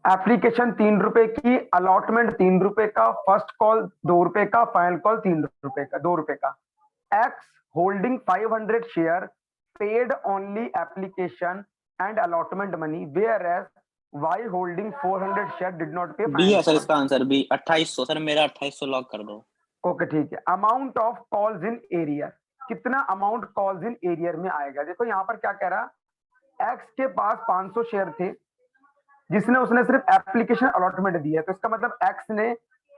Application 3 रुपए की, allotment 3 रुपए का, फर्स्ट कॉल 2 रुपए का, फाइनल कॉल 3 रुपए का, 2 रुपए का। X holding 500 share paid only application and allotment money, whereas Y holding 400 share did not pay B है सर फाइनल। इसका आंसर, बी 2800। सर मेरा 2800 लॉक कर दो। ओके ठीक है। Amount of calls in arrear, कितना अमाउंट कॉल्स इन एरियर में आएगा। देखो यहाँ पर क्या कह रहा, एक्स के पास 500 शेयर थे जिसने उसने सिर्फ एप्लीकेशन अलॉटमेंट दी है, तो इसका मतलब एक्स ने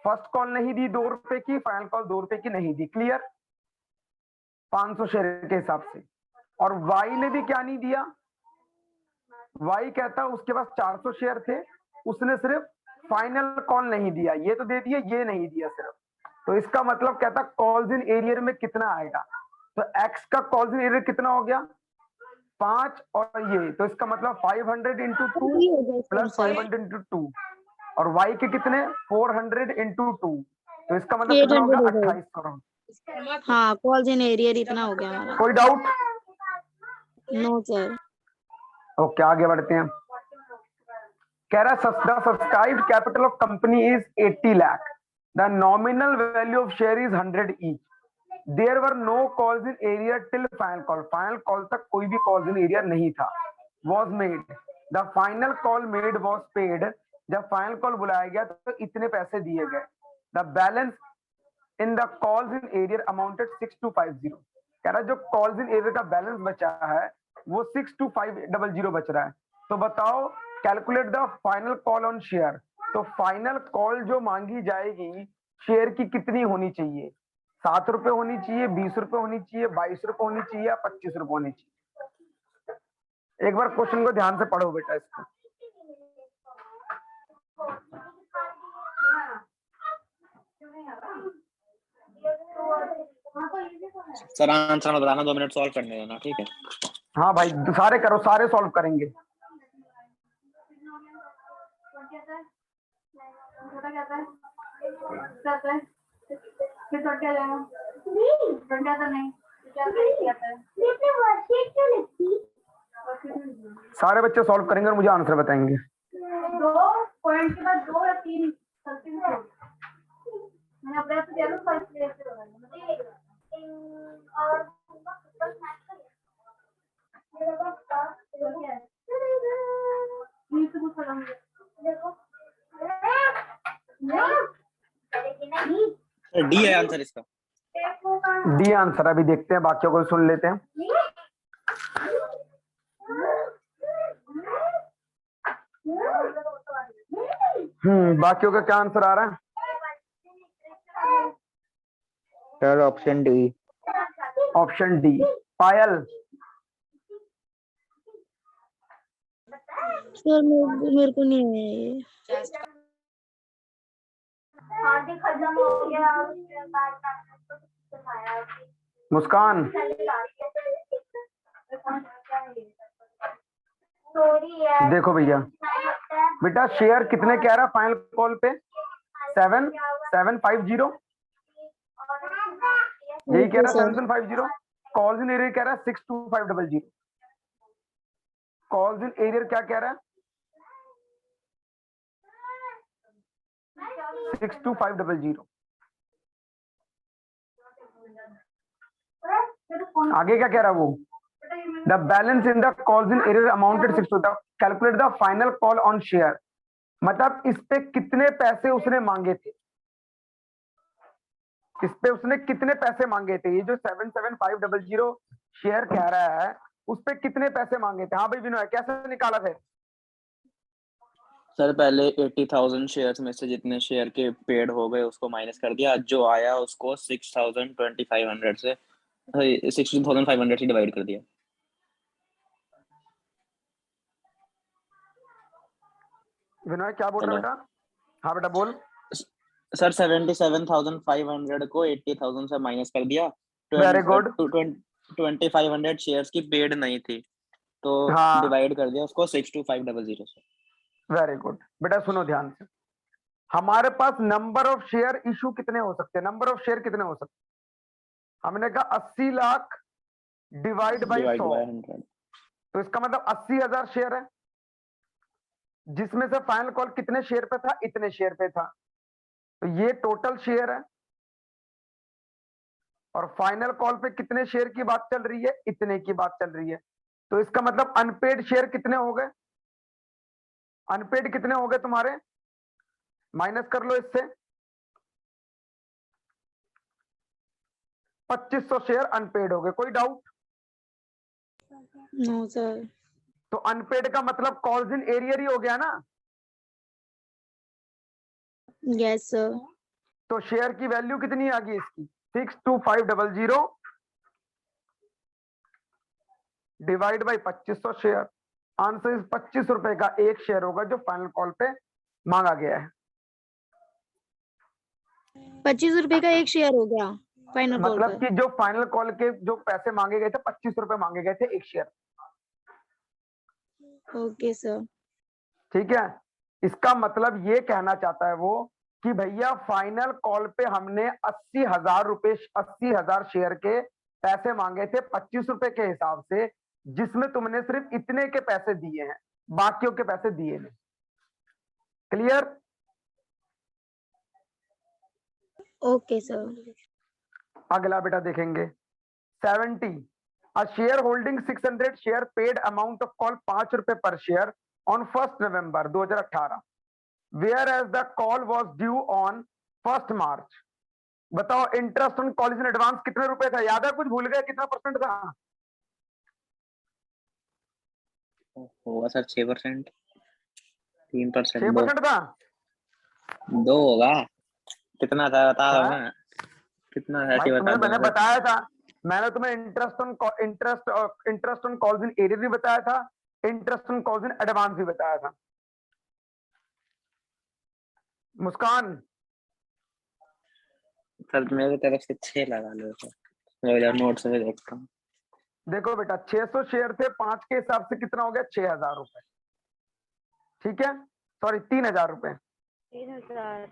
फर्स्ट कॉल नहीं दी 2 रुपए की, फाइनल कॉल 2 रुपए की नहीं दी। क्लियर, 500 शेयर के हिसाब से। और वाई ने भी क्या नहीं दिया, वाई कहता उसके पास 400 शेयर थे, उसने सिर्फ फाइनल कॉल नहीं दिया, ये तो दे दिया, ये नहीं दिया सिर्फ। तो इसका मतलब कहता कॉल्स इन एरियर में कितना आएगा, तो एक्स का कॉल्स इन एरियर कितना हो गया 5, और ये तो इसका मतलब 500 इंटू 2 प्लस 500 इंटू 2, और वाई के कितने 400 इंटू 2, तो इसका मतलब कितना होगा 2800। हाँ, कॉल्स इन एरियर इतना हो गया हमारा। कोई डाउट? No sir. ओके आगे बढ़ते हैं। कह रहा subscribed capital of company is 80 lakh, the nominal value of share is 100 each, there were no calls in arrear till final call, final call तक कोई भी कॉल्स इन एरिया नहीं था। Was made, the final call made was paid, जब final call बुलाया गया तो इतने पैसे दिए गए। The balance in the calls in arrear amounted 6250, कह रहा जो कॉल्स इन एरिया का बैलेंस बचा है वो 62500 बच रहा है। तो बताओ calculate the final call on share, तो फाइनल कॉल जो मांगी जाएगी शेयर की कितनी होनी चाहिए, 7 रुपए होनी चाहिए, 20 रुपए होनी चाहिए, 22 रुपए होनी चाहिए, या 25 रुपए होनी चाहिए। एक बार क्वेश्चन को ध्यान से पढ़ो बेटा इसको। सर आंसर बताना, 2 मिनट सॉल्व करने देना, ठीक है? हाँ भाई सारे करो, सारे सॉल्व करेंगे। सारे बच्चे सॉल्व करेंगे और मुझे आंसर बताएंगे। 2 पॉइंट के बाद 2 या 3 मैंने अपने आप से फर्स्ट प्लेस पे और डी है आंसर इसका। डी आंसर, अभी देखते हैं, बाकियों को सुन लेते हैं। बाकियों का क्या आंसर आ रहा है sir? Option D. Option D. Payal? Sir मेरे को नहीं है ये। मुस्कान? देखो भैया बेटा शेयर कितने कह रहा फाइनल कॉल पे 7750, यही कह रहा 7750। कॉल्स इन एरियर कह रहा 62500। कॉल्स इन एरियर क्या कह रहा है 62500। आगे क्या कह रहा है वो, the balance in the calls in arrear amounted 6 calculate the final call on share, मतलब इस पे कितने पैसे उसने मांगे थे, इस पे उसने कितने पैसे मांगे थे। ये जो 77500 शेयर कह रहा है उस पे कितने पैसे मांगे थे। हाँ भाई विनोय कैसे निकाला थे? सर पहले 80,000 शेयर्स में से जितने शेयर के पेड हो गए उसको माइनस कर दिया, जो आया उसको 6,500 से 16,500 से डिवाइड कर दिया। विनोय क्या बोल रहा बेटा? हाँ बेटा बोल। सर 77,500 को 80,000 से माइनस कर दिया। Very good. 2,500 शेयर्स की पेड नहीं थी तो डिवाइड कर दिया उसको 62500 से। वेरी गुड बेटा, सुनो ध्यान से। हमारे पास नंबर ऑफ शेयर इशू कितने हो सकते हैं, नंबर ऑफ शेयर कितने हो सकते हैं? हमने कहा 80 लाख डिवाइड बाय 100, तो इसका मतलब 80,000 शेयर है। जिसमें से फाइनल कॉल कितने शेयर पे था, इतने शेयर पे था, तो ये टोटल शेयर है। और फाइनल कॉल पे कितने शेयर की बात चल रही है, इतने की बात चल रही है। तो इसका मतलब अनपेड शेयर कितने हो गए, अनपेड कितने हो गए तुम्हारे, माइनस कर लो इससे। 2500 शेयर अनपेड हो गए। कोई डाउट? No sir. तो अनपेड का मतलब कॉल्स इन एरियर ही हो गया ना। Yes sir. तो शेयर की वैल्यू कितनी आ गई इसकी, 62500 डिवाइड बाई 2500 शेयर। आंसर इस 25 रुपए का एक शेयर होगा जो फाइनल कॉल पे मांगा गया है। 25 रुपए का एक शेयर हो गया फाइनल कॉल मतलब पर। कि जो फाइनल कॉल के जो पैसे मांगे गए थे, 25 रुपए मांगे गए थे एक शेयर। Okay sir. ठीक है, इसका मतलब ये कहना चाहता है वो कि भैया फाइनल कॉल पे हमने 80,000 शेयर के पैसे मांगे थे 25 रुपए के हिसाब से, जिसमें तुमने सिर्फ इतने के पैसे दिए हैं, बाकियों के पैसे दिए नहीं। क्लियर? Okay sir. अगला बेटा देखेंगे 70। A share holding 600 share paid amount of call 5 रुपए per share on 1 November 2018, whereas the call was due on 1 March. बताओ interest on call in advance कितने रुपए था, याद है, कुछ भूल गए, कितना परसेंट था? होगा सर 6%, 3%, 6% था। 2 होगा। कितना था बता दो हाँ? ना, कितना था भाई कि बता तुम्हें दो मैंने ना। बताया था, मैंने तुम्हें interest on calls in arrear भी बताया था, interest on calls in advance भी बताया था। मुस्कान, सर मेरे तरफ से 6 लगा लो सर, मैं इधर नोट्स में देखता हूँ। देखो बेटा 600 शेयर थे, 5 के हिसाब से कितना हो गया, 6,000 रुपए। ठीक है, सॉरी 3,000 रुपए। 3,000।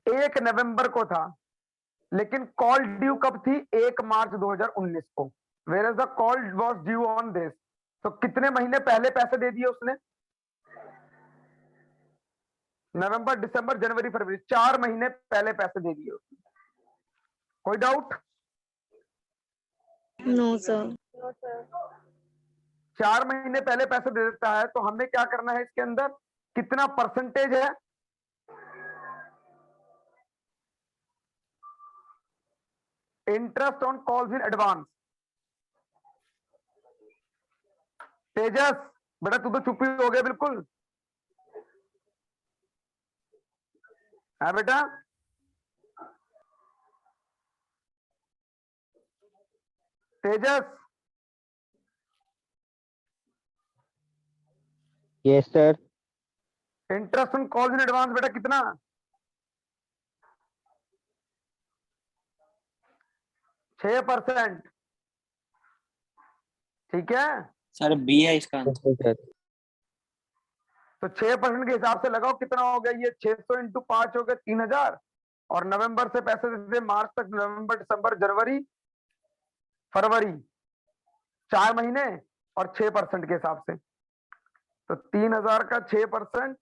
1 नवंबर को था, लेकिन कॉल ड्यू कब थी, 1 मार्च 2019 को, whereas the call was due on this. तो कितने महीने पहले पैसे दे दिए उसने, नवंबर, दिसंबर, जनवरी, फरवरी, 4 महीने पहले पैसे दे दिए उसने। कोई डाउट? No sir. 4 महीने पहले पैसे दे देता है, तो हमें क्या करना है इसके अंदर, कितना परसेंटेज है, interest on calls in advance. Tejas बेटा तू तो चुप ही हो गया बिल्कुल, है बेटा? तेजस, Yes, sir. Interest on calls in advance बेटा कितना, 6%। ठीक है, सर बी है इसका आंसर। Okay, sir. तो 6% के हिसाब से लगाओ कितना हो गया, ये 600 इंटू 5 हो गया 3,000। और नवंबर से पैसे देते मार्च तक, नवंबर, दिसंबर, जनवरी, फरवरी, 4 महीने, और 6% के हिसाब से, तो 3,000 का 6%,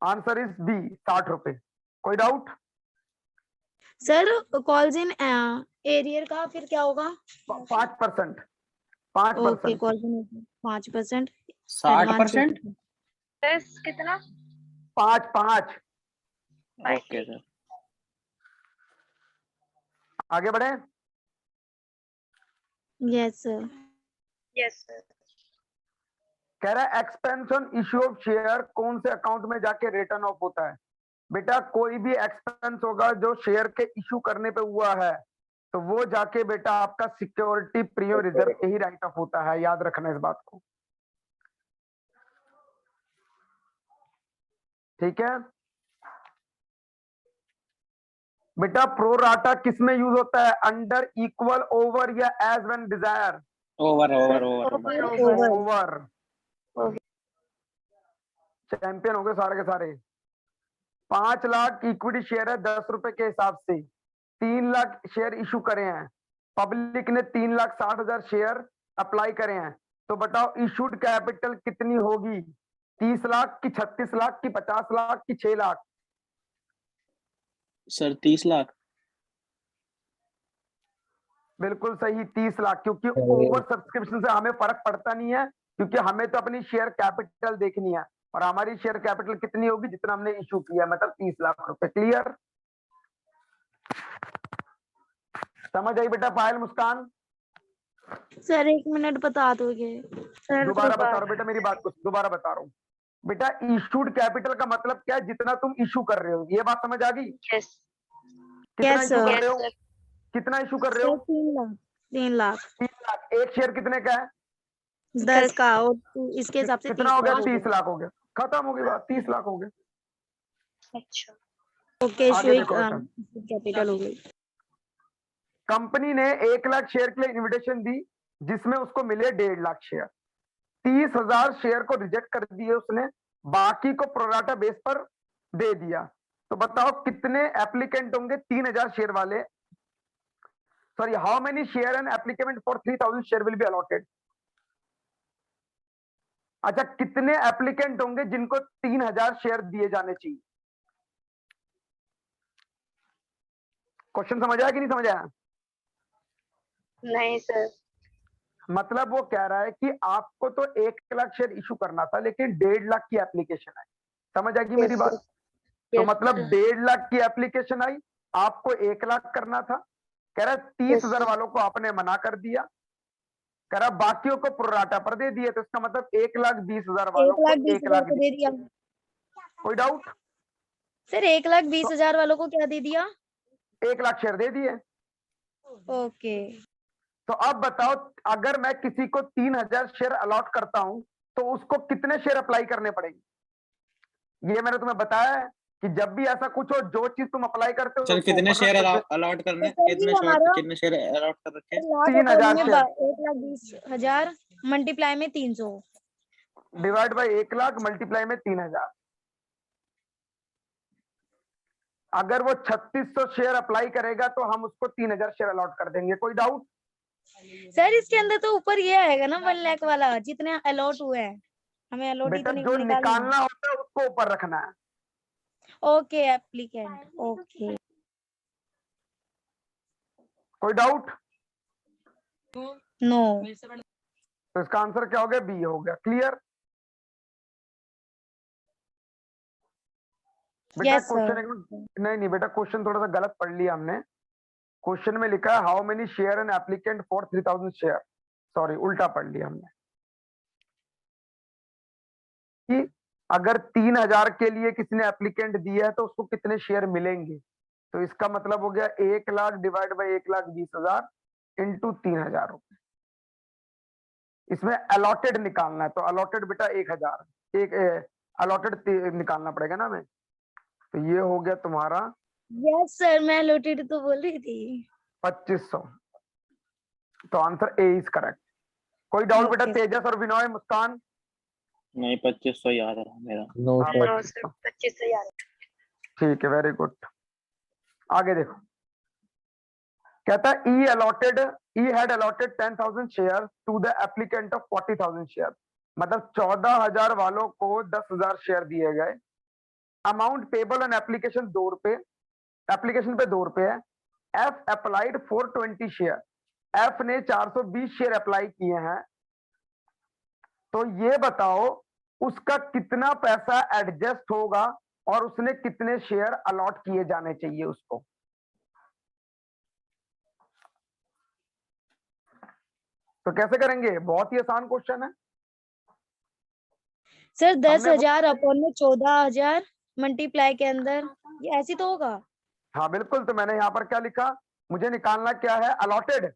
आंसर इज बी, 60 रुपए। कोई doubt? Sir calls in arrear का फिर क्या होगा? 5%, ओके 5%। Calls in 5%। 60%। कितना? 5 ओके सर। आगे बढ़े। Yes sir. Yes sir. कह रहा है एक्सपेंशन इश्यू ऑफ शेयर कौन से अकाउंट में जाके रिटर्न ऑफ होता है। बेटा कोई भी एक्सपेंस होगा जो शेयर के इशू करने पे हुआ है, तो वो जाके बेटा आपका सिक्योरिटी प्रीमियम रिजर्व पे ही राइट ऑफ होता है, याद रखना इस बात को। ठीक है बेटा, प्रोराटा किस में यूज होता है, अंडर, इक्वल, ओवर या as when desire. Over over over. Over. Champion हो गए सारे के सारे। 5 लाख इक्विटी शेयर है 10 रुपए के हिसाब से, 3 लाख शेयर इशू करे हैं, पब्लिक ने 3,60,000 शेयर अप्लाई करे हैं, तो बताओ इशूड कैपिटल कितनी होगी, 30 लाख की 36 लाख की 50 लाख की 6 लाख? सर 30 लाख। बिल्कुल सही, 30 लाख, क्योंकि ओवर सब्सक्रिप्शन से हमें फर्क पड़ता नहीं है, क्योंकि हमें तो अपनी शेयर कैपिटल देखनी है, और हमारी शेयर कैपिटल कितनी होगी, जितना हमने इशू किया, मतलब 30 लाख रुपए। क्लियर? समझ आई बेटा पायल, मुस्कान? सर 1 मिनट बता दोगे? सर दोबारा बता रहा हूं बेटा, मेरी बात को दोबारा बता रहा हूँ बेटा। इशूड कैपिटल का मतलब क्या है, जितना तुम इशू कर रहे हो, ये बात समझ आ गई? यस कितना Yes, इशू sir. कर रहे हो? सर कितना इशू कर रहे सर हो? 3 लाख 3 लाख 3 लाख। एक शेयर कितने का है? 10 का, और इसके हिसाब से कितना 30 हो गया? लाख 30 लाख हो गया, खत्म हो गई बात, 30 लाख हो गए। अच्छा ओके, आगे देखो बेटा। कैपिटल हो गई। कंपनी ने 1 लाख शेयर के लिए इनविटेशन दी, जिसमें उसको मिले 1.5 लाख शेयर। 30,000 शेयर को रिजेक्ट कर दिए उसने, बाकी को प्रोराटा बेस पर दे दिया। तो बताओ कितने एप्लीकेंट होंगे 3,000 शेयर वाले? Sorry, how many share and applicant for 3,000 share will be allotted? अच्छा, कितने एप्लीकेंट होंगे जिनको 3,000 शेयर दिए जाने चाहिए? क्वेश्चन समझ आया कि नहीं समझ आया? नहीं सर मतलब वो कह रहा है कि आपको तो 1 लाख शेयर इशू करना था, लेकिन 1.5 लाख की एप्लीकेशन आई। समझ आएगी मेरी बात? तो मतलब 1.5 लाख की एप्लीकेशन आई, आपको 1 लाख करना था। कह रहा 30,000 वालों को आपने मना कर दिया, कह रहा बाकियों को प्रोराटा पर दे दिए, तो इसका मतलब 1,20,000 वालों 1 को लाख 20 1 हजार लाख को दे दिया। कोई डाउट? सर 1 लाख 20 हजार वालों को क्या दे दिया? 1 लाख शेयर दे दिए। ओके, तो अब बताओ, अगर मैं किसी को 3,000 शेयर अलॉट करता हूं, तो उसको कितने शेयर अप्लाई करने पड़ेंगे? ये मैंने तुम्हें बताया है कि जब भी ऐसा कुछ हो, जो चीज तुम अप्लाई करते हो, सर उसको कितने ऊपर शेयर रखो। अलॉट करने, तो सर जी हमारा कितने शेयर अलॉट कर रखे हैं? लाख 3,000 अकाउंट में शेयर 1 लाख 20 हजार मल्टीप्लाई में 300। डिवाइड बाय 1 लाख मल्टीप्लाई में 3,000। अगर वो 3,600 शेयर अप्लाई करेगा, तो हम उसको 3,000 शेयर अलॉट कर देंगे। कोई डाउट? सर इसके अंदर तो ऊपर ये आएगा ना 1 लाख वाला, जितने अलॉट हुए हैं, हमें अलॉट ही बेटा तो जो निकालना है। निकालना होता है उसको ऊपर रखना है। Okay applicant, okay. कोई डाउट? नो। तो इसका आंसर क्या हो गया? बी हो गया। क्लियर? बेटा यस क्वेश्चन सर। नहीं बेटा, क्वेश्चन थोड़ा सा गलत पढ़ लिया हमने। क्वेश्चन में लिखा है how many share an applicant for 3,000 share. Sorry, उल्टा पढ़ लिया हमने कि अगर 3,000 के लिए किसी ने एप्लीकेंट दिया है, तो उसको कितने शेयर मिलेंगे। तो इसका मतलब हो गया 1 लाख डिवाइड बाई 1,20,000 इंटू 3,000 रुपए। इसमें अलॉटेड निकालना है, तो अलॉटेड बेटा 1,000, एक अलॉटेड निकालना पड़ेगा ना हमें। तो ये हो गया तुम्हारा यस सर, मैं अलॉटेड तो बोल रही थी। 2,500। तो आंसर ए इज करेक्ट। कोई डाउट बेटा? Okay, तेजस और विनोय, मुस्कान? नहीं 2500 याद है मेरा। नो हाँ, सर। 2500। ठीक है, वेरी गुड। आगे देखो, कहता है E had allotted 10,000 share to the applicant of 40,000 share. मतलब 14,000 वालों को 10,000 शेयर दिए गए। अमाउंट पेबल ऑन एप्लीकेशन 2 रुपए, एप्लीकेशन पे 2 रुपए है। एफ अप्लाइड 420 शेयर, एफ ने 420 शेयर अप्लाई किए हैं। तो ये बताओ उसका कितना पैसा एडजस्ट होगा, और उसने कितने शेयर अलॉट किए जाने चाहिए उसको। तो कैसे करेंगे? बहुत ही आसान क्वेश्चन है। सर हमने 10,000 अपॉन में 14,000 मल्टीप्लाई के अंदर, ये ऐसी तो होगा। हाँ बिल्कुल। तो मैंने यहाँ पर क्या लिखा, मुझे निकालना क्या है? अलॉटेड।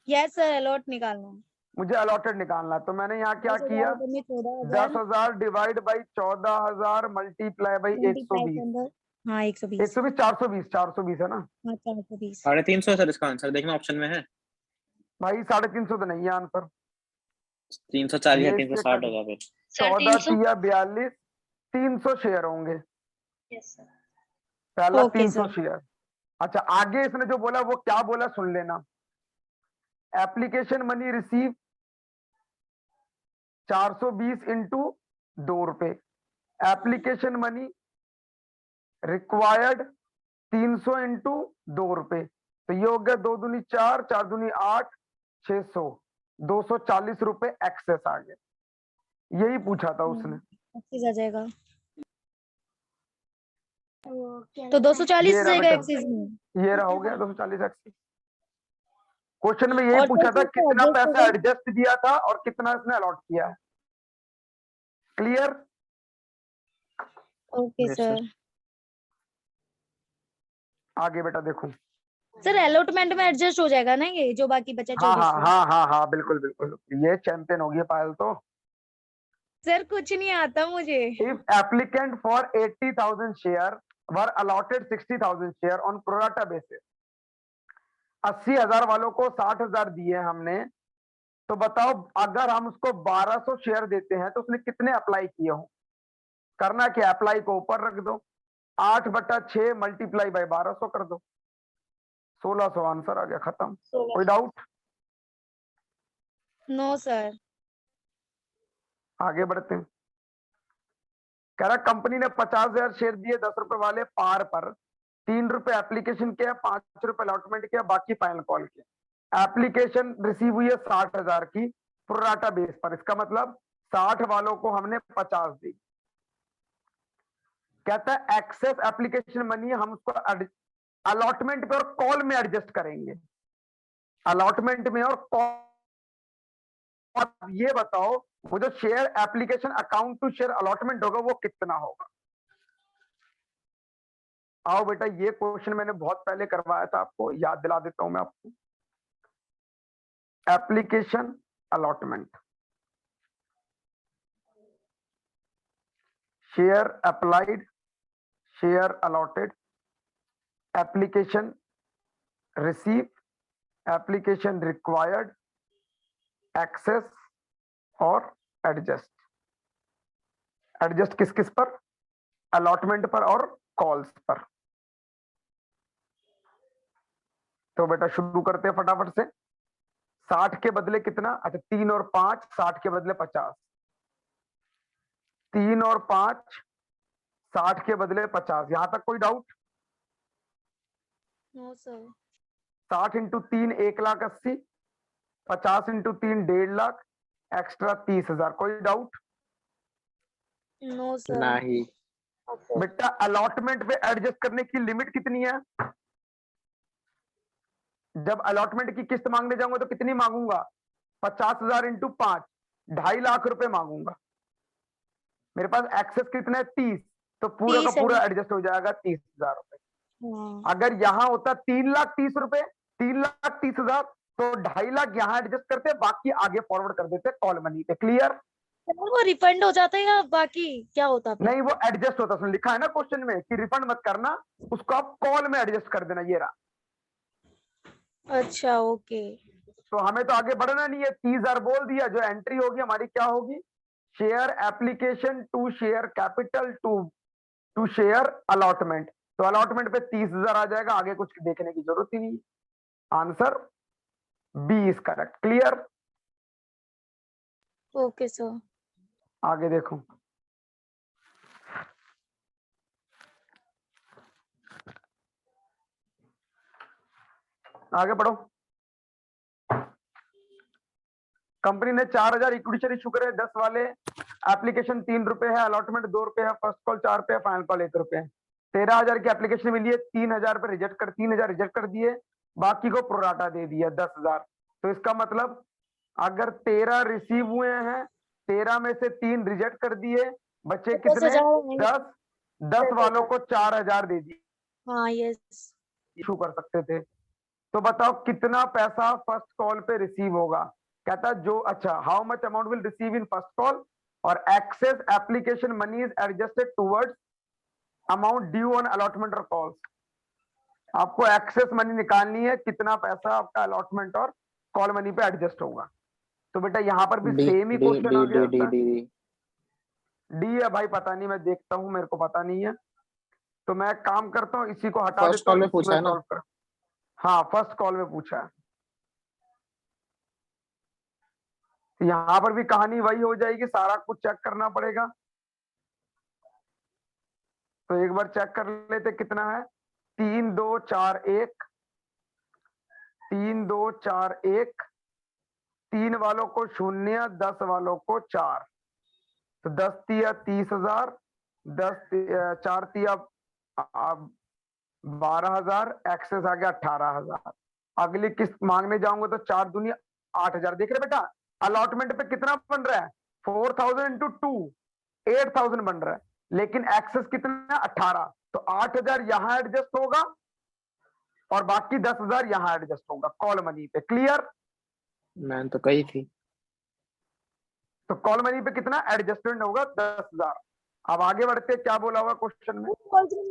यस सर, अलॉट निकालना। मुझे अलॉटेड निकालना। तो मैंने यहाँ क्या 10,000 किया, अपॉन में 14,000 10,000 divide by 14,000 multiply by multiply के 120। अंदर, हाँ 120। 120 420 है ना हाँ 420। 350 सर, इसका आंसर देखना ऑप्शन में है। भाई 350 तो नहीं है आंसर। 340 या ये 360 होगा फिर। सर 14 300। तिया 42, 300 शेयर होंगे। यस सर पहला ओके 300 सर। शेयर। अच्छा, आगे इसने जो बोला वो क्या बोला सुन लेना। एप्लीकेशन मनी रिसीव 420 इंटू 2 रुपए। एप्लीकेशन मनी रिक्वायर्ड 300 इंटू 2 रुपए, तो ये हो गया 2 दूनी 4, 4 दूनी 8, 600, 240 रुपए एक्सेस आ गए। यही पूछा था उसने। एक्सेस आ जाएगा, तो 240 ये आ रहा जाएगा बेटा, एक्सेस में। ये रहा, हो गया 240 एक्सेस। क्वेश्चन में यही और पूछा था कैसे इसका कितना adjust पैसा होगा? एडजस्ट दिया था और कितना इसने अलॉट किया है। Clear? Okay Yes, sir. Sir. आगे बेटा देखो। सर अलॉटमेंट में एडजस्ट हो जाएगा ना ये जो बाकी बचा हाँ हाँ 2400? हाँ हाँ हाँ, बिल्कुल बिल्कुल, ये चैंपियन होगी पायल तो। सर कुछ नहीं आता मुझे। If applicant for 80,000 share were allotted 60,000 share on pro rata basis, 80,000 वालों को 60,000 दिए हमने, तो बताओ अगर हम उसको 1200 शेयर देते हैं तो उसने कितने अप्लाई किए हो। करना क्या, अप्लाई को ऊपर रख दो, 8/6 मल्टीप्लाई बाय 1200 कर दो, 1600 आंसर आ गया, खत्म। कोई डाउट? No sir. आगे बढ़ते हैं। कह रहा कंपनी ने 50,000 शेयर दिए 10 रुपए वाले पार पर, 3 रुपए एप्लीकेशन किया, 5 रुपए अलॉटमेंट किया, बाकी फाइनल कॉल किया। एप्लीकेशन रिसीव हुई है 60,000 की प्रोराटा बेस पर, इसका मतलब 60 वालों को हमने 50 दी। कहता है एक्सेस एप्लीकेशन मनी हम उसको अलॉटमेंट पे और कॉल में एडजस्ट करेंगे, अलॉटमेंट में और कॉल। ये बताओ वो जो share application account to share allotment होगा वो कितना होगा। आओ बेटा, ये क्वेश्चन मैंने बहुत पहले करवाया था, आपको याद दिला देता हूं मैं आपको। Application allotment, share applied, share allotted, application receive, application required, excess और एडजस्ट। एडजस्ट किस किस पर? अलॉटमेंट पर और कॉल्स पर। तो बेटा शुरू करते हैं फटाफट से। 60 के बदले कितना? अच्छा 3 और 5, 60 के बदले 50। 3 और 5, 60 के बदले 50। यहां तक कोई doubt? No sir. 60 into 3 1,80,000, 50 into 3 1.5 lakh, extra 30,000। कोई डाउट? No sir. नहीं। बेटा अलॉटमेंट पे एडजस्ट करने की लिमिट कितनी है? जब अलॉटमेंट की किस्त मांगने जाऊंगा तो कितनी मांगूंगा? 50,000 इंटू 5, 2.5 लाख रुपए मांगूंगा। मेरे पास एक्सेस कितना है? 30, तो पूरा का 30 है। पूरा एडजस्ट हो जाएगा 30,000 रुपए। हाँ। अगर यहां होता 3,30,000 रुपए, 3,30,000, तो 2.5 लाख यहां एडजस्ट करते, बाकी आगे फॉरवर्ड कर देते कॉल मनी पे। क्लियर? सर वो रिफंड हो जाता है या बाकी क्या होता फिर? नहीं, वो एडजस्ट होता, उसमें लिखा है ना क्वेश्चन में कि रिफंड मत करना, उसको आप कॉल में एडजस्ट कर देना। ये रहा। अच्छा ओके। तो हमें तो आगे बढ़ना नहीं है, 30,000 बोल दिया। जो एंट्री होगी हमारी क्या होगी? Share application to share capital to share allotment. तो अलॉटमेंट पे 30,000 आ जाएगा, आगे कुछ देखने की जरूरत ही नहीं। Answer B is correct. Clear? Okay sir. आगे देखो। आगे बढ़ो। कंपनी ने 4,000 इक्विटी शेयर इशू करे 10 वाले, एप्लीकेशन 3 रुपए है, अलॉटमेंट 2 रुपए है, फर्स्ट कॉल 4 रुपए है, फाइनल कॉल 1 रुपए है। 13,000 की एप्लीकेशन मिली है, 3,000 पे रिजेक्ट कर 3,000 रिजेक्ट कर दिए, बाकी को प्रोराटा दे दिया 10,000। तो इसका मतलब अगर 13 रिसीव हुए हैं, 13 में से 3 रिजेक्ट कर दिए, बच्चे कितने? 10। 10 वालों को 4,000 दे दिए, हाँ यस। इशू कर सकते थे। तो बताओ कितना पैसा फर्स्ट कॉल पे रिसीव होगा। कहता जो, अच्छा how much amount will receive in first call और excess application money is adjusted towards amount due on allotment और कॉल्स। आपको एक्सेस मनी निकालनी है, कितना पैसा आपका अलॉटमेंट और कॉल मनी पे एडजस्ट होगा। तो बेटा यहां पर भी सेम ही क्वेश्चन आ गया। डी है भाई, पता नहीं, मैं देखता हूं, मेरे को पता नहीं है। तो मैं काम करता हूं, इसी को हटा फर्स्ट देता कॉल हूं, में पूछा है ना? सॉल्व कर। हाँ फर्स्ट कॉल में पूछा है। तो यहां पर भी कहानी वही हो जाएगी, सारा कुछ चेक करना पड़ेगा। तो एक बार चेक कर लेते कितना है, 3 2 4 1, 3 2 4 1, 3 वालों को 0, 10 वालों को 4, तो 10 तिया 30,000, 4 तिया 12,000, एक्सेस आ गया 18,000। अगली किस्त मांगने जाऊंगा तो 4 दूनी 8,000। देख रहे बेटा अलॉटमेंट पे कितना बन रहा है, 4,000 इंटू 2 8,000 बन रहा है, लेकिन एक्सेस कितना 18, तो 8,000 यहां एडजस्ट होगा और बाकी 10,000 यहां एडजस्ट होगा कॉल मनी पे। क्लियर? मैंने तो कही थी। तो कॉल मनी पे कितना एडजस्टमेंट होगा 10,000। अब आगे बढ़ते, क्या बोला हुआ क्वेश्चन में?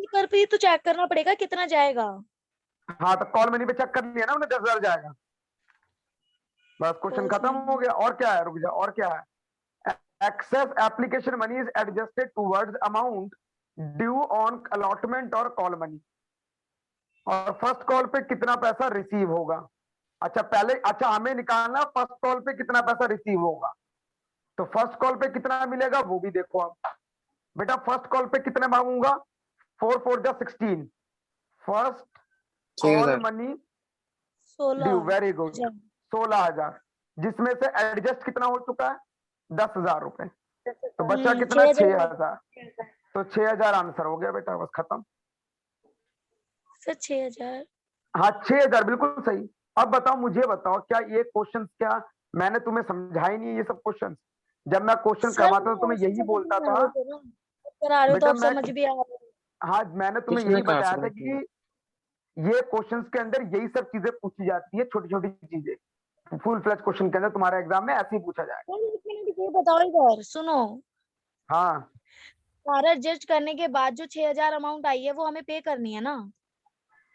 कर पे तो चेक करना पड़ेगा कितना जाएगा। हाँ तो कॉल मनी पे चेक कर लिया ना उन्हें, 10,000 जाएगा, बस क्वेश्चन खत्म हो गया। और क्या है, रुक जा, और क्या है, excess application money is adjusted towards amount due on allotment और कॉल मनी। और फर्स्ट कॉल पे कितना पैसा रिसीव होगा। अच्छा पहले, अच्छा हमें निकालना फर्स्ट कॉल पे कितना पैसा रिसीव होगा। तो फर्स्ट कॉल पे कितना मिलेगा वो भी देखो आप बेटा। फर्स्ट कॉल पे कितना मांगूंगा, 4 4 जा 16, first call money 16 due, very good, 16,000, जिसमें से एडजस्ट कितना हो चुका है 10,000 रुपए, तो बचा कितना 6,000। तो 6,000 आंसर हो गया बेटा, बस खत्म। सर 6,000। हाँ 6,000 बिल्कुल सही। अब बताओ, मुझे बताओ, क्या ये क्वेश्चन, क्या मैंने तुम्हें समझा ही नहीं ये सब क्वेश्चन? जब मैं क्वेश्चन करवाता था तो मैं यही बोलता था बेटा, मैं, समझ भी आ रहा है। हाँ मैंने तुम्हें यही बताया था कि ये क्वेश्चंस के अंदर यही सब चीजें पूछी जाती है, छोटी छोटी चीजें। फुल फ्लैश क्वेश्चन के अंदर तुम्हारे एग्जाम में ऐसे ही पूछा जाएगा। ये बताओ इधर सुनो, हाँ सारा एडजस्ट करने के बाद जो 6,000 अमाउंट आई है वो हमें पे करनी है ना।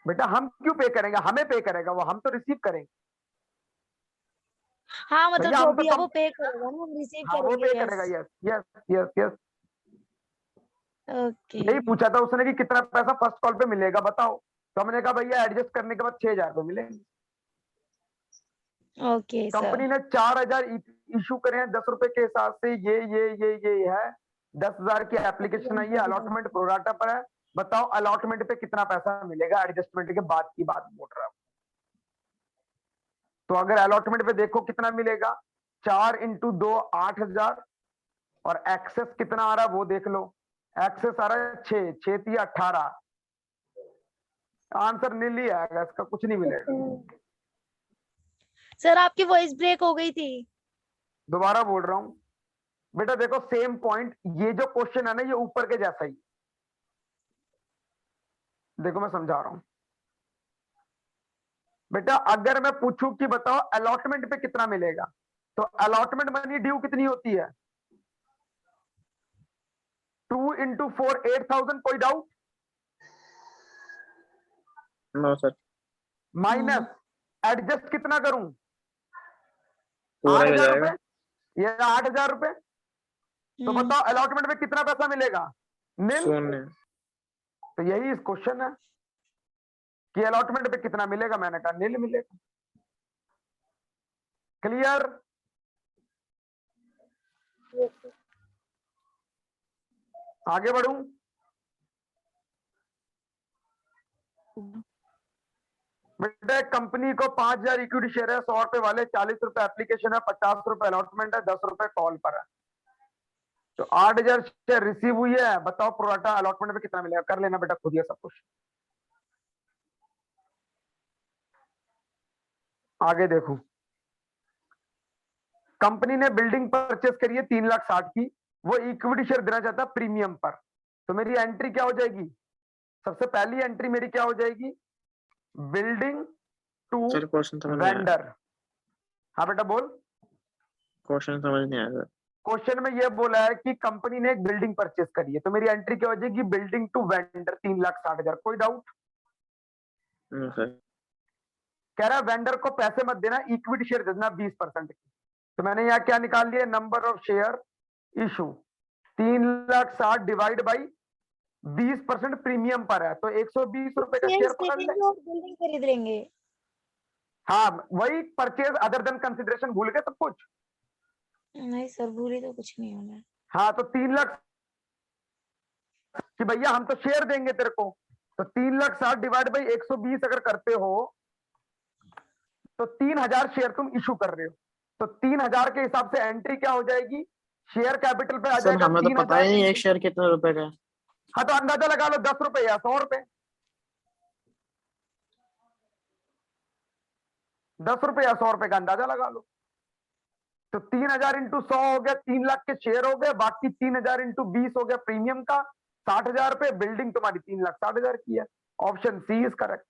बेटा हम क्यों पे करेंगे, हमें पे करेगा वो, हम तो रिसीव करेंगे। हाँ मतलब भैया जो हम तो भी है वो पे करेगा ना, हम रिसीव हाँ वो करेंगे। पे करेगा, yes yes yes yes. Okay यही पूछा था उसने कि कितना पैसा फर्स्ट कॉल पे मिलेगा बताओ, तो हमने कहा भैया एडजस्ट करने के बाद 6,000 रुपए मिलेंगे। Okay company sir. ने 4,000 इशू करे हैं 10 रुपए के हिसाब से, ये है 10,000 की एप्लीकेशन आई है, अलॉटमेंट प्रोराटा पर है। बताओ अलॉटमेंट पे कितना पैसा मिलेगा, एडजस्टमेंट के बाद की बात बोल रहा हूं। तो अगर अलॉटमेंट पे देखो कितना मिलेगा, 4 इंटू 2 8,000, और एक्सेस कितना आ रहा है वो देख लो, एक्सेस आ रहा है 6 6 3 18, आंसर नील ही आएगा, इसका कुछ नहीं मिलेगा। सर आपकी वॉइस ब्रेक हो गई थी। दोबारा बोल रहा हूं बेटा, देखो सेम पॉइंट, ये जो क्वेश्चन है ना ये ऊपर के जैसा ही, देखो मैं समझा रहा हूं बेटा। अगर मैं पूछूं कि बताओ अलॉटमेंट पे कितना मिलेगा, तो अलॉटमेंट मनी ड्यू कितनी होती है, 2 इंटू 4 8,000, कोई doubt? No sir. Minus adjust कितना करूं, पूरा ही हो 8,000 जाएगा। रुपए, ये 8,000 रुपए। तो बताओ अलॉटमेंट में कितना पैसा मिलेगा, नील। शून्य। तो यही इस क्वेश्चन है कि अलॉटमेंट पे कितना मिलेगा, मैंने कहा नील मिलेगा। क्लियर? आगे बढ़ूं? बेटा कंपनी को 5,000 इक्विटी शेयर है, 100 रुपए वाले, 40 रुपए एप्लीकेशन है, 50 रुपए अलॉटमेंट है, 10 रुपए कॉल पर है। तो 8,000 शेयर रिसीव हुई है, बताओ प्रोराटा अलॉटमेंट पे कितना मिलेगा, कर लेना बेटा खुद ये सब कुछ। आगे देखो, कंपनी ने बिल्डिंग परचेस करी है 3,60,000 की, वो इक्विटी शेयर देना चाहता है प्रीमियम पर। तो मेरी एंट्री क्या हो जाएगी, सबसे पहली एंट्री मेरी क्या हो जाएगी, बिल्डिंग टू सर क्वेश्चन समझ नहीं आया। वेंडर। हाँ बेटा बोल। क्वेश्चन समझ नहीं आया सर। क्वेश्चन में ये बोला है कि कंपनी ने एक बिल्डिंग परचेस करी है, तो मेरी एंट्री क्या हो जाएगी, बिल्डिंग टू वेंडर 3,60,000। कोई डाउट? No sir. कह रहा है वेंडर को पैसे मत देना, इक्विटी शेयर देना 20% की। तो मैंने यहाँ क्या निकाल लिया, number of share issue 3,60,000 divide by 20% premium पर है, तो 120 रुपए का शेयर पकड़ ले। बिल्डिंग खरीद लेंगे। हाँ वही परचेज अदर देन कंसिडरेशन, भूल गए सब कुछ। नहीं सर, भूरी तो कुछ नहीं होना है। हाँ तो 3 लाख कि भैया हम तो शेयर देंगे तेरे को, तो 3,60,000 डिवाइड बाई 120 अगर करते हो तो 3,000 शेयर तुम इशू कर रहे हो, तो 3,000 के हिसाब से एंट्री क्या हो जाएगी, शेयर कैपिटल पे आ सर जाएगा हमें तो पता ही 3,000 नहीं एक शेयर कितने रुपए का है। हाँ तो अंदाजा लगा लो 10 रुपए या 100 रुपए, 10 रुपए या 100 रुपए का अंदाजा लगा लो। तो 3,000 इंटू 100 हो गया, 3 लाख के शेयर हो गए, बाकी 3,000 इंटू 20 हो गया प्रीमियम का 60,000 रुपए, बिल्डिंग तुम्हारी 3,60,000 की है। Option C is correct.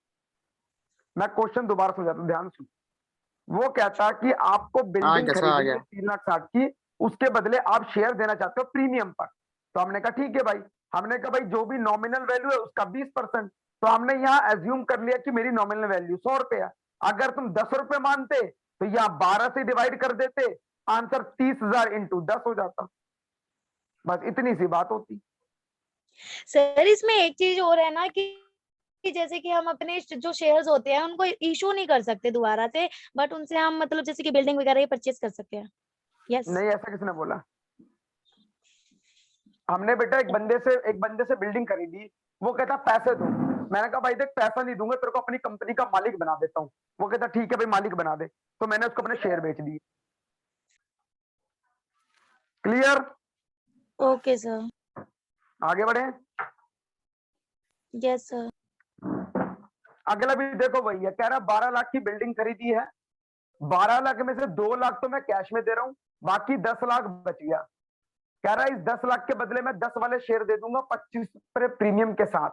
मैं क्वेश्चन दोबारा समझाता हूं, ध्यान सुन। वो कहता कि आपको बिल्डिंग कैसा आ खरीदनी गया? है 3,60,000 की, उसके बदले आप शेयर देना चाहते हो प्रीमियम पर। तो हमने कहा ठीक है भाई, हमने कहा भाई जो भी नॉमिनल वैल्यू है उसका 20%, तो हमने यहाँ एज्यूम कर लिया कि मेरी नॉमिनल वैल्यू 100 रुपए है। अगर तुम 10 रुपए मानते तो यहाँ 12 से डिवाइड कर देते, आंसर 30,000 इंटू 10 हो जाता। बस इतनी सी बात होती। सर इसमें एक चीज और है ना कि जैसे कि हम अपने जो शेयर्स होते हैं उनको इशू नहीं कर सकते दोबारा से, बट उनसे हम मतलब जैसे कि बिल्डिंग वगैरह ही परचेज कर सकते हैं। यस। नहीं ऐसा किसने बोला? हमने बेटा एक बंदे से बिल्डिंग खरीदी, वो कहता पैसे दो। मैंने कहा भाई देख पैसा नहीं दूंगा, तेरे को अपनी कंपनी का मालिक बना देता हूँ। वो कहता ठीक है भाई मालिक बना दे, तो मैंने उसको अपने शेयर बेच दिए। क्लियर? Okay sir. आगे बढ़े। Yes sir. अगला भी देखो भैया, कह रहा 12 लाख की बिल्डिंग खरीदी है, 12 लाख में से 2 लाख तो मैं कैश में दे रहा हूं, बाकी 10 लाख बच गया। कह रहा है इस 10 लाख के बदले में 10 वाले शेयर दे दूंगा 25 रुपए प्रीमियम के साथ।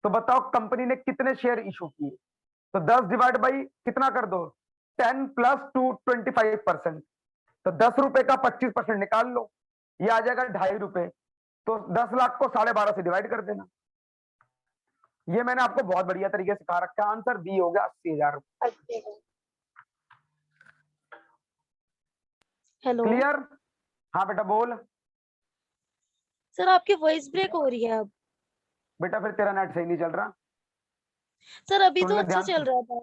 तो बताओ कंपनी ने कितने शेयर इशू किए? तो 10 डिवाइड बाई कितना कर दो, 10 प्लस 2 25%, तो 10 रुपए का 25% निकाल लो, ये आ जाएगा 2.5 रुपए। तो 10 लाख को 12.5 से डिवाइड कर देना। ये मैंने आपको बहुत बढ़िया तरीके से सिखा रखा है। आंसर बी हो गया 80,000 रुपए। अच्छा हेलो क्लियर? हाँ बेटा बोल। सर, आपकी वॉइस ब्रेक हो रही है अब। बेटा फिर तेरा नेट सही नहीं चल रहा। सर अभी सुन तो ले अच्छा ध्यान से। चल रहा था,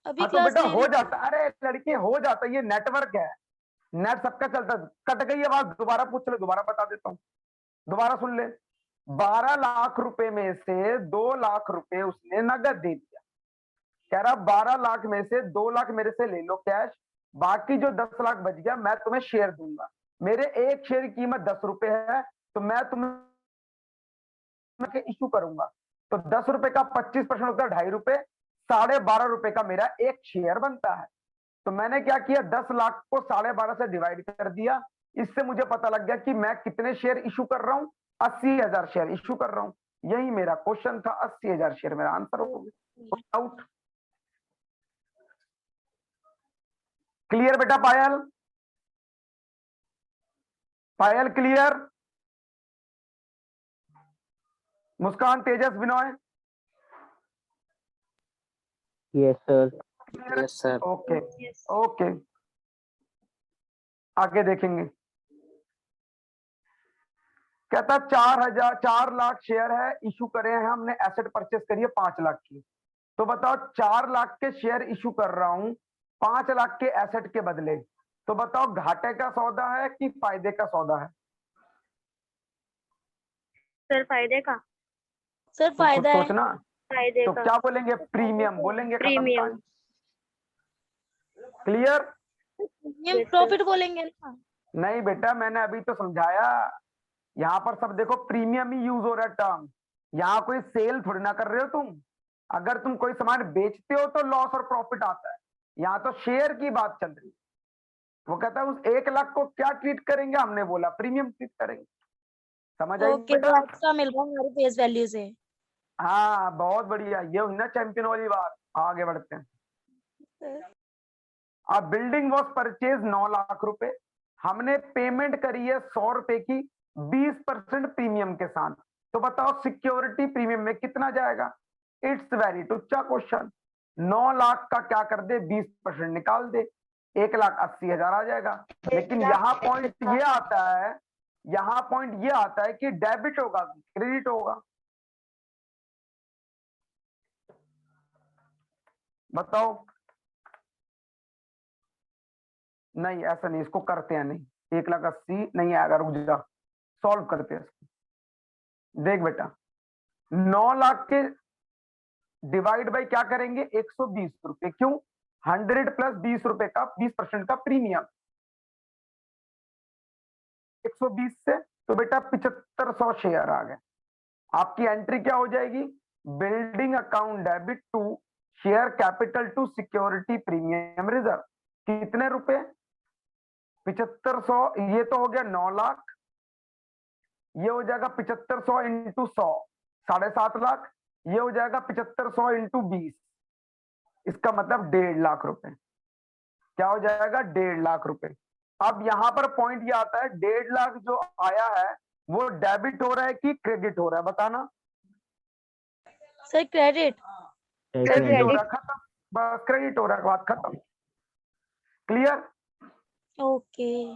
अभी हाँ तो क्लास बेटा ले हो रही जाता, अरे लड़की हो जाता, ये नेटवर्क है, नेट सबका चलता। कट गई आवाज, दोबारा पूछ ले, दोबारा बता देता हूँ, दोबारा सुन ले। 12 लाख रुपए में से 2 लाख रुपए उसने नगद दे दिया। कह रहा 12 लाख में से 2 लाख मेरे से ले लो कैश, बाकी जो 10 लाख बच गया मैं तुम्हें शेयर दूंगा। मेरे एक शेयर की कीमत 10 रुपए है, तो मैं तुम्हें इशू करूंगा। तो 10 रुपए का 25% होता है 2.5 रुपए, 12.5 रुपए का मेरा एक शेयर बनता है। तो मैंने क्या किया, 10 लाख को 12.5 से डिवाइड कर दिया। इससे मुझे पता लग गया कि मैं कितने शेयर इशू कर रहा हूं, 80,000 शेयर इशू कर रहा हूं। यही मेरा क्वेश्चन था, 80,000 शेयर मेरा आंसर हो गया। आउट। क्लियर बेटा पायल? Payal clear? Muskan, Tejas, Binoy? Yes, sir. Yes sir. Okay yes okay, आगे देखेंगे। कहता 4 लाख शेयर है, इशू करे हैं हमने, एसेट परचेस करिए 5 लाख की। तो बताओ 4 लाख के शेयर इशू कर रहा हूं 5 लाख के एसेट के बदले, तो बताओ घाटे का सौदा है कि फायदे का सौदा है? सर फायदे का सर तो खुद फायदा है। सोचना। फायदे तो का क्या बोलेंगे, प्रीमियम बोलेंगे, खत्म प्रीमियम कहानी। Clear? Premium Yes, sir. Profit बोलेंगे ना। नहीं बेटा मैंने अभी तो समझाया, यहाँ पर सब देखो प्रीमियम ही यूज हो रहा है टर्म, यहाँ कोई सेल थोड़ी ना कर रहे हो तुम। अगर तुम कोई सामान बेचते हो तो लॉस और प्रॉफिट आता है, यहाँ तो शेयर की बात चल रही है। वो कहता है उस 1 लाख को क्या ट्रीट करेंगे, हमने बोला प्रीमियम ट्रीट करेंगे। समझ आई ओके, बेटा? जो एक्स्ट्रा मिल रहा है हमारे फेस वैल्यू से। हाँ बहुत बढ़िया, ये हुई ना चैंपियन वाली बात। आगे बढ़ते हैं। अब बिल्डिंग वॉज परचेज 9 लाख रुपए, हमने पेमेंट करी है 100 रुपए की 20% प्रीमियम के साथ। तो बताओ सिक्योरिटी प्रीमियम में कितना जाएगा? इट्स वेरी टुच्चा क्वेश्चन। 9 लाख का क्या कर दे, 20% निकाल दे, 1,80,000 आ जाएगा। लेकिन यहाँ पॉइंट ये आता है, यहाँ पॉइंट ये आता है कि डेबिट होगा क्रेडिट होगा? बताओ। नहीं ऐसा नहीं, इसको करते हैं नहीं, 1,80,000 नहीं आएगा, रुक जा, सॉल्व करते हैं इसको। देख बेटा 9 लाख के डिवाइड बाई क्या करेंगे 120 रुपए, क्यों 100 प्लस 20 रुपए का 20% का प्रीमियम 120 से, तो बेटा 7500 शेयर आ गए। आपकी एंट्री क्या हो जाएगी, building account debit to share capital to security premium reserve, कितने रुपए 7500, ये तो हो गया 9 लाख, ये हो जाएगा 7500 इंटू 100 7.5 लाख, ये हो जाएगा 7500 इंटू 20, इसका मतलब 1.5 लाख रुपए, क्या हो जाएगा 1.5 लाख रुपए। अब यहां पर पॉइंट ये आता है 1.5 लाख जो आया है वो डेबिट हो रहा है कि क्रेडिट हो रहा है, बताना। Sir credit. क्रेडिट हो रहा है, खत्म, बस क्रेडिट हो रहा है, बात खत्म, क्लियर। ओके।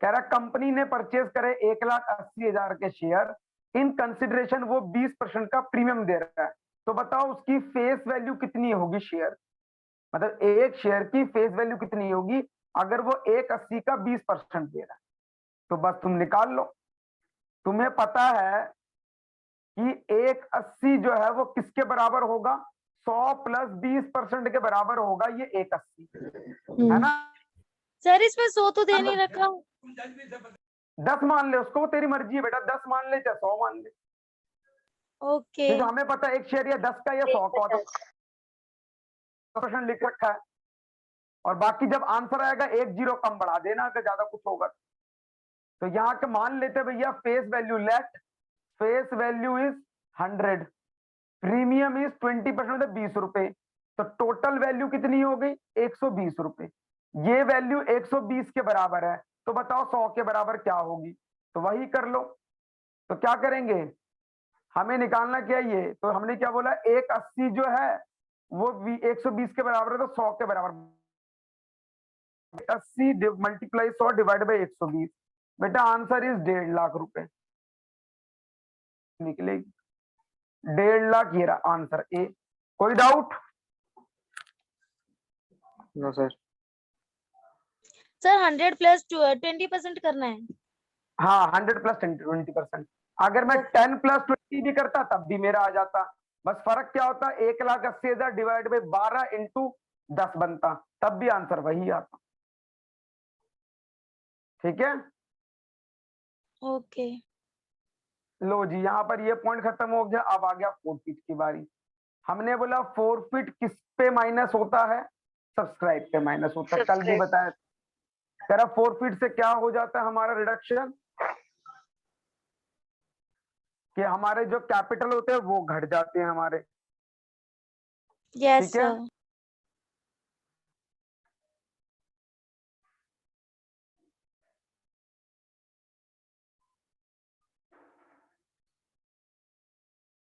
कह रहा कंपनी ने परचेज करे 1,80,000 के शेयर, इन कंसिडरेशन वो 20% का प्रीमियम दे रहा है, तो बताओ उसकी फेस वैल्यू कितनी होगी शेयर, मतलब एक शेयर की फेस वैल्यू कितनी होगी अगर वो 1,80 का 20% दे रहा है, तो बस तुम निकाल लो। तुम्हें पता है कि 1,80 जो है वो किसके बराबर होगा, 100 प्लस 20% के बराबर होगा ये 1,80, है ना। सर इसमें 100 तो दे नहीं रखा। 10 मान ले उसको, वो तेरी मर्जी है बेटा, 10 मान ले चाहे 100 मान ले, ओके। क्योंकि हमें पता है एक शेयर या 10 का या 100 का होता है, परसेंट लिख रखा है, और बाकी जब आंसर आएगा 1 0 कम बढ़ा देना अगर ज्यादा कुछ होगा। तो यहाँ के मान लेते भैया face value, let face value is 100, premium is 20% मतलब 20 रुपए, तो टोटल वैल्यू कितनी हो गई 120 रुपए, ये वैल्यू 120 के बराबर है, तो बताओ 100 के बराबर क्या होगी, तो वही कर लो। तो क्या करेंगे, हमें निकालना क्या ये, तो हमने क्या बोला 1,80 जो है वो 120 के बराबर है, तो 100 के बराबर 80 मल्टीप्लाई 100 डिवाइड बाई 120, बेटा आंसर इज 1.5 लाख रुपए निकलेगी, 1.5 लाख, ये रहा आंसर ए। कोई doubt? No sir. Sir 100 plus 20% करना है। हाँ 100 प्लस 20%, अगर मैं 10 प्लस 20 भी करता तब भी मेरा आ जाता, बस फर्क क्या होता 1,80,000 डिवाइड बाई 12 इंटू 10 बनता, तब भी आंसर वही आता, ठीक है। ओके। लो जी यहाँ पर ये पॉइंट खत्म हो गया, अब आ गया फोरफिट की बारी। हमने बोला फोरफिट किस पे माइनस होता है, सब्सक्राइब पे माइनस होता है, कल भी बताया, कह रहा फोरफिट से क्या हो जाता है हमारा रिडक्शन, कि हमारे जो कैपिटल होते हैं वो घट जाते हैं हमारे, यस ठीक है। सर।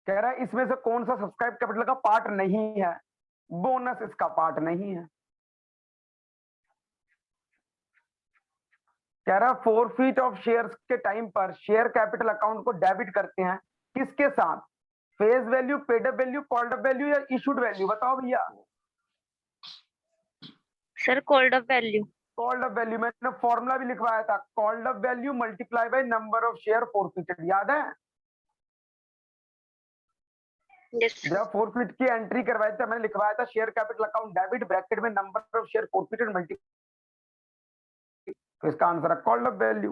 कह रहा है इसमें से कौन सा सब्सक्राइब कैपिटल का पार्ट नहीं है, बोनस इसका पार्ट नहीं है। कह रहा फोरफीट ऑफ शेयर्स के टाइम पर शेयर कैपिटल अकाउंट को डेबिट करते हैं किसके साथ, face value, paid up value, called up value या इशूड वैल्यू, बताओ भैया। Sir called up value. Called up value, मैंने फॉर्मूला भी लिखवाया था, called up value multiply by number of share forfeited, याद है। जब फोरफिट की एंट्री करवाई थी मैंने लिखवाया था share capital account debit bracket में number of share forfeited multiply, तो इसका आंसर है called up value.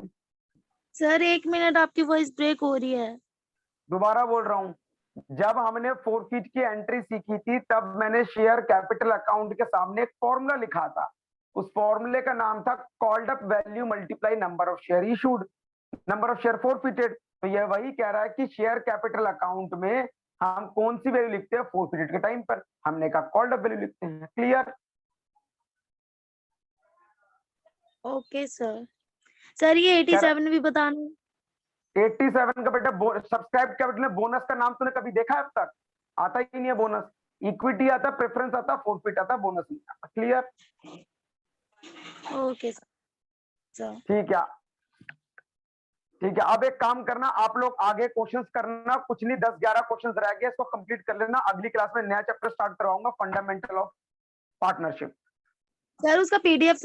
Sir 1 minute, आपकी वॉइस ब्रेक हो रही है। दोबारा बोल रहा हूं, जब हमने फोरफिट की एंट्री सीखी थी तब मैंने शेयर कैपिटल अकाउंट के सामने एक फॉर्मूला लिखा था, उस फॉर्मूले का नाम था called up value multiply number of share issued, number of share forfeited. तो यह वही कह रहा है कि शेयर कैपिटल अकाउंट में हम कौन सी वैल्यू लिखते हैं फोरफिटेड के टाइम पर, हमने कहा कॉल्ड अप वैल्यू लिखते हैं, क्लियर। Okay sir. सर ये 87 भी बताना। 87 का बेटा सब्सक्राइब कैपिटल में बोनस का नाम तूने कभी देखा है अब तक, आता ही नहीं है बोनस, इक्विटी आता, प्रेफरेंस आता, फोरफिट आता, बोनस नहीं आता, क्लियर। Okay sir. ठीक है, ठीक है। अब एक काम करना, आप लोग आगे क्वेश्चंस करना, कुछ नहीं 10-11 क्वेश्चंस रह गए, इसको कंप्लीट कर लेना, अगली क्लास में नया चैप्टर स्टार्ट करवाऊंगा, फंडामेंटल ऑफ पार्टनरशिप। सर उसका PDF